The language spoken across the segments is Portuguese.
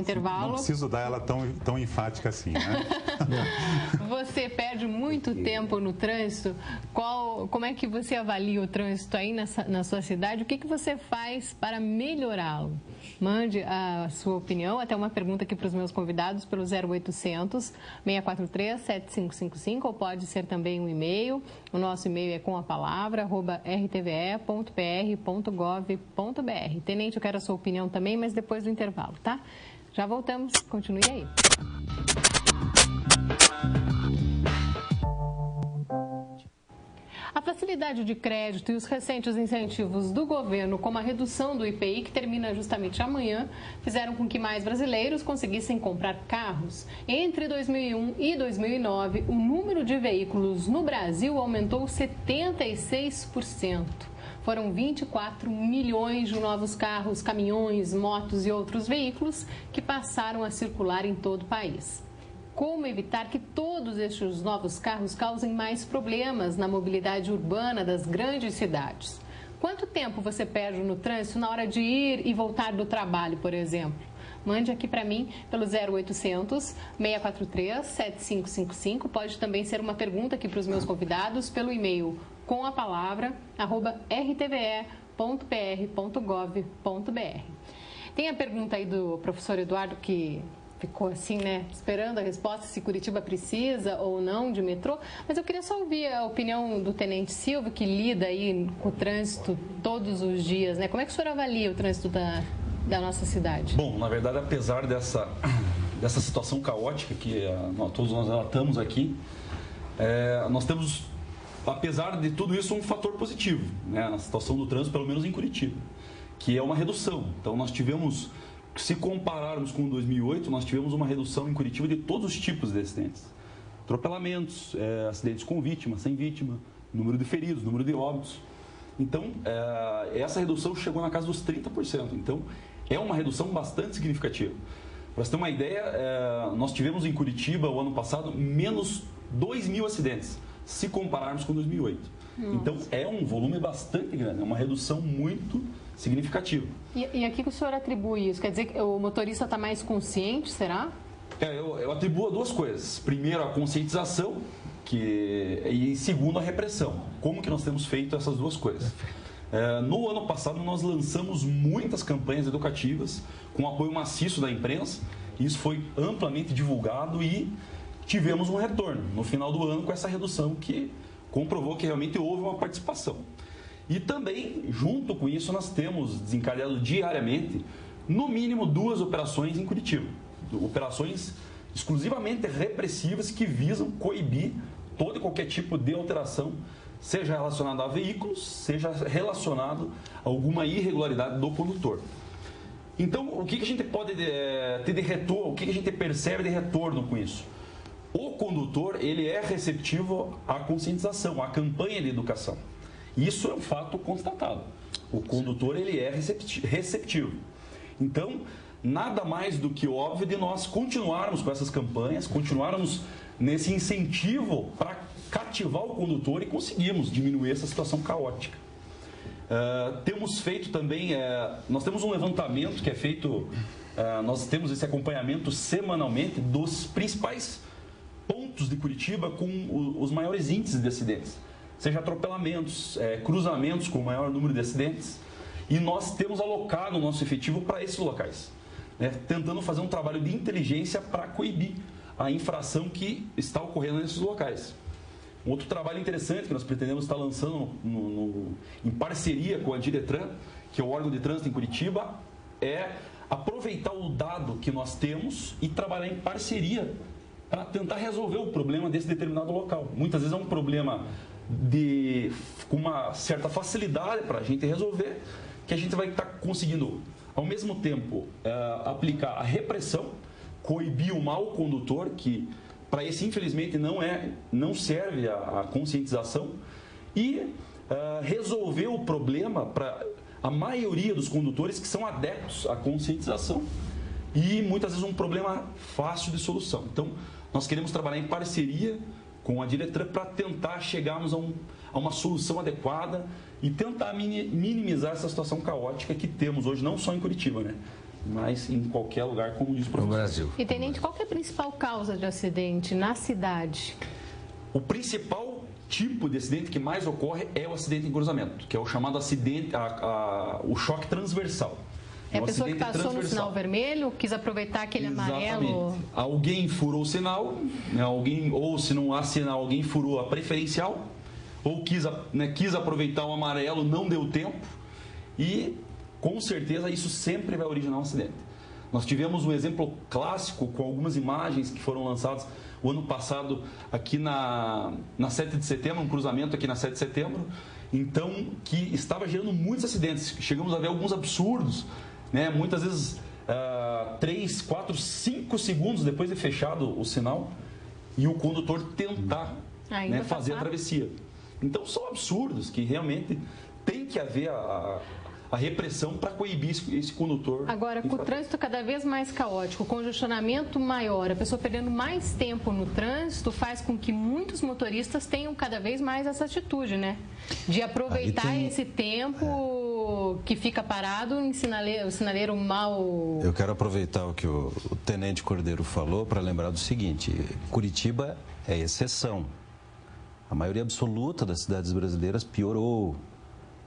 Intervalo. Não preciso dar ela tão enfática assim, né? Você perde muito tempo no trânsito. Como é que você avalia o trânsito aí na sua cidade? O que você faz para melhorá-lo? Mande a sua opinião, até uma pergunta aqui para os meus convidados pelo 0800 643 7555, ou pode ser também um e-mail. O nosso e-mail é comapalavra@rtve.pr.gov.br. Tenente, eu quero a sua opinião também, mas depois do intervalo, tá? Já voltamos, continue aí. A facilidade de crédito e os recentes incentivos do governo, como a redução do IPI, que termina justamente amanhã, fizeram com que mais brasileiros conseguissem comprar carros. Entre 2001 e 2009, o número de veículos no Brasil aumentou 76%. Foram 24 milhões de novos carros, caminhões, motos e outros veículos que passaram a circular em todo o país. Como evitar que todos estes novos carros causem mais problemas na mobilidade urbana das grandes cidades? Quanto tempo você perde no trânsito na hora de ir e voltar do trabalho, por exemplo? Mande aqui para mim pelo 0800 643 7555. Pode também ser uma pergunta aqui para os meus convidados pelo e-mail comapalavra@rtve.pr.gov.br. Tem a pergunta aí do professor Eduardo que ficou assim, né, esperando a resposta se Curitiba precisa ou não de metrô, mas eu queria só ouvir a opinião do Tenente Silva, que lida aí com o trânsito todos os dias, né? Como é que o senhor avalia o trânsito da nossa cidade? Bom, na verdade, apesar dessa situação caótica que todos nós relatamos aqui, nós temos, apesar de tudo isso, um fator positivo, né, na situação do trânsito, pelo menos em Curitiba, que é uma redução. Então, nós tivemos, se compararmos com 2008, nós tivemos uma redução em Curitiba de todos os tipos de acidentes. Atropelamentos, acidentes com vítima, sem vítima, número de feridos, número de óbitos. Então, essa redução chegou na casa dos 30%. Então, é uma redução bastante significativa. Para você ter uma ideia, nós tivemos em Curitiba, o ano passado, menos 2.000 acidentes, se compararmos com 2008. Nossa. Então, é um volume bastante grande, é uma redução muito significativa. E a que o senhor atribui isso? Quer dizer que o motorista está mais consciente, será? Eu atribuo a duas coisas. Primeiro, a conscientização, e segundo, a repressão. Como que nós temos feito essas duas coisas? No ano passado, nós lançamos muitas campanhas educativas com apoio maciço da imprensa. Isso foi amplamente divulgado e tivemos um retorno no final do ano com essa redução que comprovou que realmente houve uma participação. E também, junto com isso, nós temos desencadeado diariamente, no mínimo, 2 operações em Curitiba. Operações exclusivamente repressivas que visam coibir todo e qualquer tipo de alteração, seja relacionado a veículos, seja relacionado a alguma irregularidade do condutor. Então, o que a gente pode ter de retorno, o que a gente percebe de retorno com isso? O condutor, ele é receptivo à conscientização, à campanha de educação. Isso é um fato constatado. O condutor, ele é receptivo. Então, nada mais do que óbvio de nós continuarmos com essas campanhas, continuarmos nesse incentivo para cativar o condutor e conseguirmos diminuir essa situação caótica. Temos feito também, nós temos um levantamento que é feito, nós temos esse acompanhamento semanalmente dos principais pontos de Curitiba com os maiores índices de acidentes, seja atropelamentos, cruzamentos com o maior número de acidentes, e nós temos alocado o nosso efetivo para esses locais, né, tentando fazer um trabalho de inteligência para coibir a infração que está ocorrendo nesses locais. Um outro trabalho interessante que nós pretendemos estar lançando em parceria com a Diretran, que é o órgão de trânsito em Curitiba, é aproveitar o dado que nós temos e trabalhar em parceria para tentar resolver o problema desse determinado local. Muitas vezes é um problema com uma certa facilidade para a gente resolver, que a gente vai estar conseguindo, ao mesmo tempo, aplicar a repressão, coibir o mau condutor, que para esse, infelizmente, não serve a conscientização, e resolver o problema para a maioria dos condutores que são adeptos à conscientização e muitas vezes um problema fácil de solução. Então, nós queremos trabalhar em parceria com a Diretran para tentar chegarmos a uma solução adequada e tentar minimizar essa situação caótica que temos hoje, não só em Curitiba, né? mas em qualquer lugar, como diz o professor. No Brasil. E, tenente, qual que é a principal causa de acidente na cidade? O principal tipo de acidente que mais ocorre é o acidente em cruzamento, que é o chamado acidente, o choque transversal. É a pessoa que passou no sinal vermelho, quis aproveitar aquele amarelo. Alguém furou o sinal, né, ou se não há sinal, alguém furou a preferencial, ou quis aproveitar o amarelo, não deu tempo, e com certeza isso sempre vai originar um acidente. Nós tivemos um exemplo clássico com algumas imagens que foram lançadas o ano passado aqui na 7 de setembro, um cruzamento aqui na 7 de setembro, então que estava gerando muitos acidentes. Chegamos a ver alguns absurdos, né? Muitas vezes 3, 4, 5 segundos depois de fechado o sinal e o condutor tentar, né, fazer a travessia. Então são absurdos que realmente tem que haver a repressão para coibir esse condutor. Agora, com o trânsito cada vez mais caótico, o congestionamento maior, a pessoa perdendo mais tempo no trânsito, faz com que muitos motoristas tenham cada vez mais essa atitude, né? De aproveitar esse tempo que fica parado em sinaleiro mal... Eu quero aproveitar o que o Tenente Cordeiro falou para lembrar do seguinte: Curitiba é exceção. A maioria absoluta das cidades brasileiras piorou.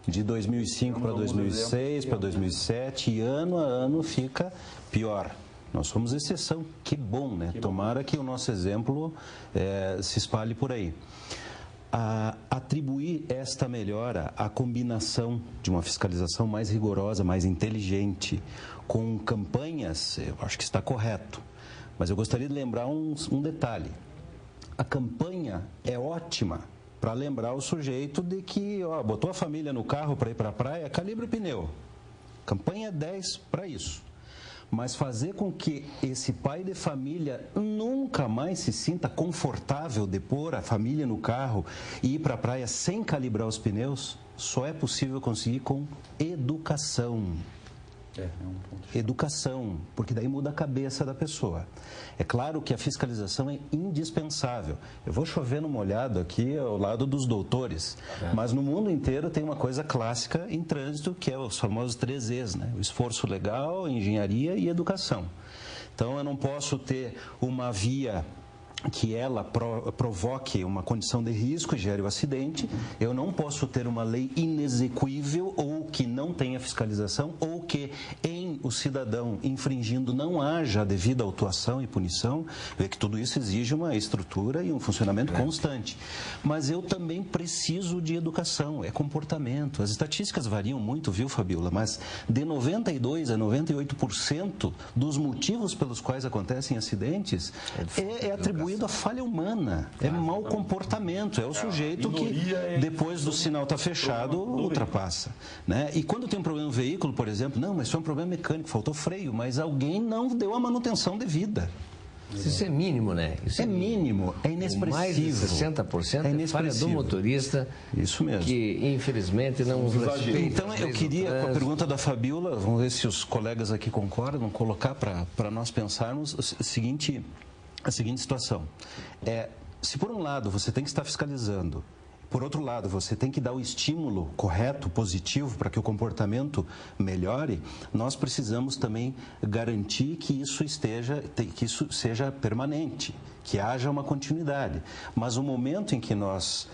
De 2005 para 2006, para 2007, e ano a ano fica pior. Nós somos exceção. Que bom, né? Tomara que o nosso exemplo se espalhe por aí. Atribuir esta melhora à combinação de uma fiscalização mais rigorosa, mais inteligente, com campanhas, eu acho que está correto. Mas eu gostaria de lembrar um detalhe. A campanha é ótima para lembrar o sujeito de que botou a família no carro para ir para a praia, calibre o pneu. Campanha 10 para isso. Mas fazer com que esse pai de família nunca mais se sinta confortável de pôr a família no carro e ir para a praia sem calibrar os pneus, só é possível conseguir com educação. Educação, porque daí muda a cabeça da pessoa. É claro que a fiscalização é indispensável. Eu vou chover no molhado aqui ao lado dos doutores, mas no mundo inteiro tem uma coisa clássica em trânsito, que é os famosos 3 Es, né? O esforço legal, engenharia e educação. Então eu não posso ter uma via que ela provoque uma condição de risco e gere o acidente. Eu não posso ter uma lei inexequível ou que não tenha fiscalização ou que em o cidadão infringindo não haja a devida autuação e punição. Vê que tudo isso exige uma estrutura e um funcionamento constante. Mas eu também preciso de educação, é comportamento. As estatísticas variam muito, viu, Fabiola? Mas de 92% a 98% dos motivos pelos quais acontecem acidentes é atribuído a falha humana, é mau comportamento, é o sujeito que depois do sinal está fechado, ultrapassa, né? E quando tem um problema no veículo, por exemplo, não, mas foi um problema mecânico, faltou freio, mas alguém não deu a manutenção devida. Isso é mínimo, né? Isso é mínimo, é inexpressivo. Mais de 60% é falha do motorista. Isso mesmo. Que, infelizmente, não respeita. Então, eu queria, com a pergunta da Fabiola, vamos ver se os colegas aqui concordam, colocar para nós pensarmos a seguinte situação. Se por um lado você tem que estar fiscalizando, por outro lado você tem que dar o estímulo correto, positivo, para que o comportamento melhore, nós precisamos também garantir que isso seja permanente, que haja uma continuidade. Mas o momento em que nós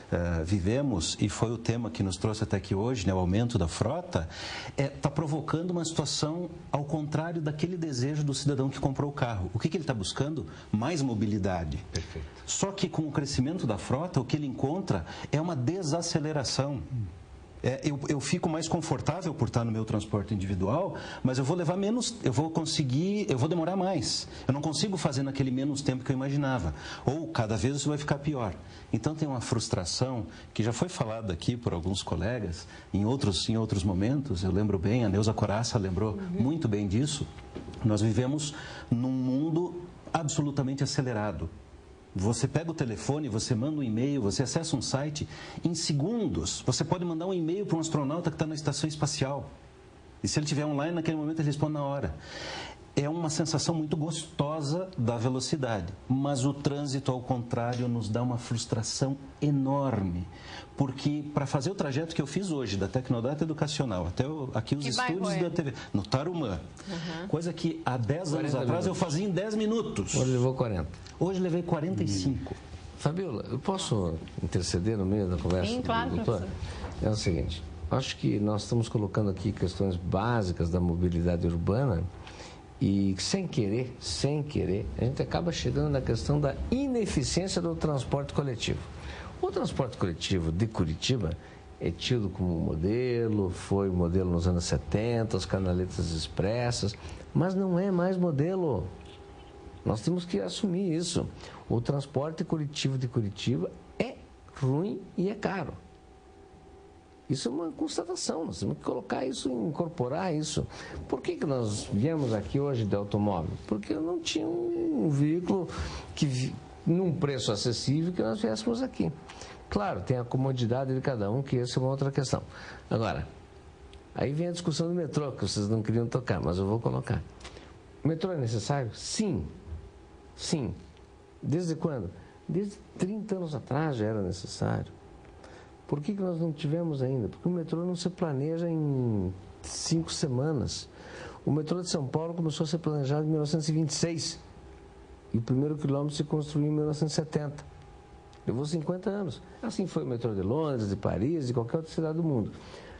vivemos, e foi o tema que nos trouxe até aqui hoje, né, o aumento da frota, está provocando uma situação ao contrário daquele desejo do cidadão que comprou o carro. O que ele está buscando? Mais mobilidade. Perfeito. Só que com o crescimento da frota, o que ele encontra é uma desaceleração. Eu fico mais confortável por estar no meu transporte individual, mas eu vou levar menos, eu vou demorar mais. Eu não consigo fazer naquele menos tempo que eu imaginava. Ou cada vez isso vai ficar pior. Então tem uma frustração que já foi falada aqui por alguns colegas em outros momentos. Eu lembro bem, a Neuza Coraça lembrou muito bem disso. Nós vivemos num mundo absolutamente acelerado. Você pega o telefone, você manda um e-mail, você acessa um site, em segundos você pode mandar um e-mail para um astronauta que está na estação espacial. E se ele estiver online naquele momento, ele responde na hora. é uma sensação muito gostosa da velocidade, mas o trânsito, ao contrário, nos dá uma frustração enorme, porque para fazer o trajeto que eu fiz hoje, da Tecnodata Educacional até aqui os estúdios da TV, no Tarumã, coisa que há 10 anos atrás eu fazia em 10 minutos. Hoje levou 40. Hoje levei 45. Fabiola, eu posso interceder no meio da conversa? Sim, claro, doutor? É o seguinte, acho que nós estamos colocando aqui questões básicas da mobilidade urbana e sem querer, a gente acaba chegando na questão da ineficiência do transporte coletivo. O transporte coletivo de Curitiba é tido como modelo, foi modelo nos anos 70, as canaletas expressas, mas não é mais modelo. Nós temos que assumir isso. O transporte coletivo de Curitiba é ruim e é caro. Isso é uma constatação, nós temos que colocar isso, incorporar isso. Por que nós viemos aqui hoje de automóvel? Porque eu não tinha um veículo num preço acessível que nós viéssemos aqui. Claro, tem a comodidade de cada um, que essa é uma outra questão. Agora, aí vem a discussão do metrô, que vocês não queriam tocar, mas eu vou colocar. O metrô é necessário? Sim. Sim. Desde quando? Desde 30 anos atrás já era necessário. Por que nós não tivemos ainda? Porque o metrô não se planeja em 5 semanas. O metrô de São Paulo começou a ser planejado em 1926. E o primeiro quilômetro se construiu em 1970. Levou 50 anos. Assim foi o metrô de Londres, de Paris, de qualquer outra cidade do mundo.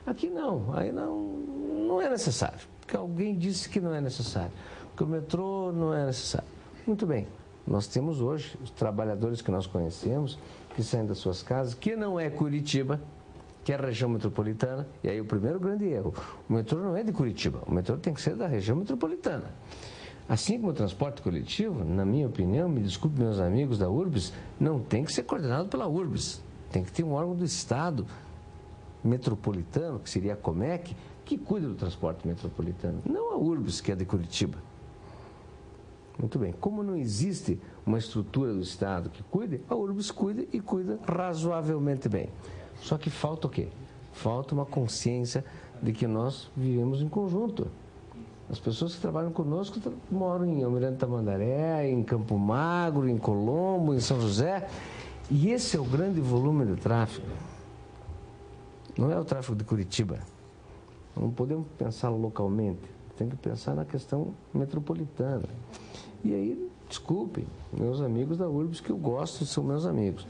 Aqui não, aí não é necessário. Porque alguém disse que não é necessário. Porque o metrô não é necessário. Muito bem, nós temos hoje os trabalhadores que nós conhecemos, que saem das suas casas, que não é Curitiba, que é a região metropolitana. E aí o primeiro grande erro, o metrô não é de Curitiba, o metrô tem que ser da região metropolitana. Assim como o transporte coletivo, na minha opinião, me desculpe meus amigos da URBS, não tem que ser coordenado pela URBS. Tem que ter um órgão do Estado metropolitano, que seria a Comec, que cuida do transporte metropolitano. Não a URBS, que é de Curitiba. Muito bem. Como não existe uma estrutura do Estado que cuide, a URBS cuida e cuida razoavelmente bem. Só que falta o quê? Falta uma consciência de que nós vivemos em conjunto. As pessoas que trabalham conosco moram em Almirante Tamandaré, em Campo Magro, em Colombo, em São José. E esse é o grande volume de tráfego. Não é o tráfego de Curitiba. Não podemos pensar localmente. Tem que pensar na questão metropolitana. E aí, desculpem, meus amigos da URBS, que eu gosto, são meus amigos.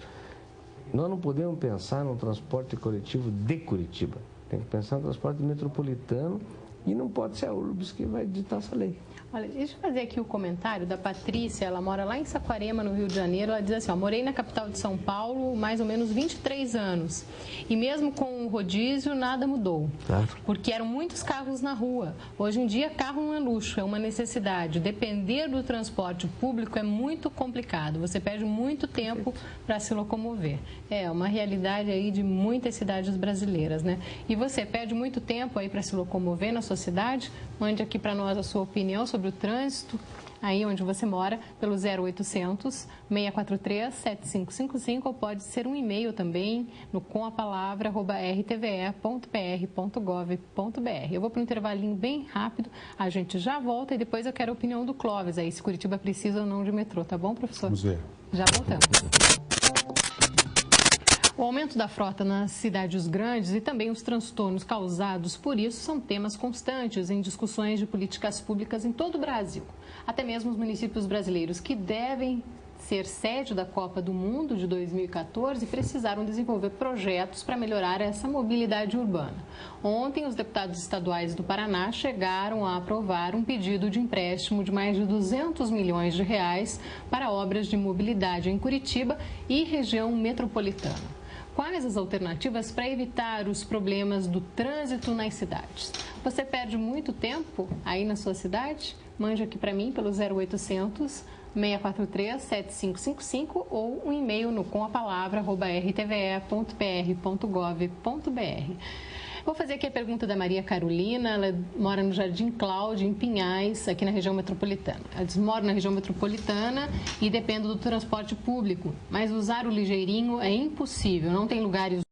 Nós não podemos pensar no transporte coletivo de Curitiba. Tem que pensar no transporte metropolitano e não pode ser a URBS que vai ditar essa lei. Olha, deixa eu fazer aqui o comentário da Patrícia, ela mora lá em Saquarema, no Rio de Janeiro. Ela diz assim, ó, morei na capital de São Paulo mais ou menos 23 anos. E mesmo com o rodízio, nada mudou. Claro. Porque eram muitos carros na rua. Hoje em dia, carro não é luxo, é uma necessidade. Depender do transporte público é muito complicado. Você perde muito tempo para se locomover. É uma realidade aí de muitas cidades brasileiras, né? E você perde muito tempo aí para se locomover na sua cidade? Mande aqui para nós a sua opinião sobre o trânsito, aí onde você mora, pelo 0800 643 7555, ou pode ser um e-mail também no comapalavra@rtve.pr.gov.br. Eu vou para um intervalinho bem rápido, a gente já volta e depois eu quero a opinião do Clóvis aí, se Curitiba precisa ou não de metrô, tá bom, professor? Vamos ver. Já voltamos. O aumento da frota nas cidades grandes e também os transtornos causados por isso são temas constantes em discussões de políticas públicas em todo o Brasil. Até mesmo os municípios brasileiros que devem ser sede da Copa do Mundo de 2014 precisaram desenvolver projetos para melhorar essa mobilidade urbana. Ontem, os deputados estaduais do Paraná chegaram a aprovar um pedido de empréstimo de mais de 200 milhões de reais para obras de mobilidade em Curitiba e região metropolitana. Quais as alternativas para evitar os problemas do trânsito nas cidades? Você perde muito tempo aí na sua cidade? Mande aqui para mim pelo 0800 643 7555 ou um e-mail no comapalavra@rtve.pr.gov.br. Vou fazer aqui a pergunta da Maria Carolina, ela mora no Jardim Cláudio, em Pinhais, aqui na região metropolitana. Ela diz, moro na região metropolitana e dependo do transporte público, mas usar o ligeirinho é impossível, não tem lugares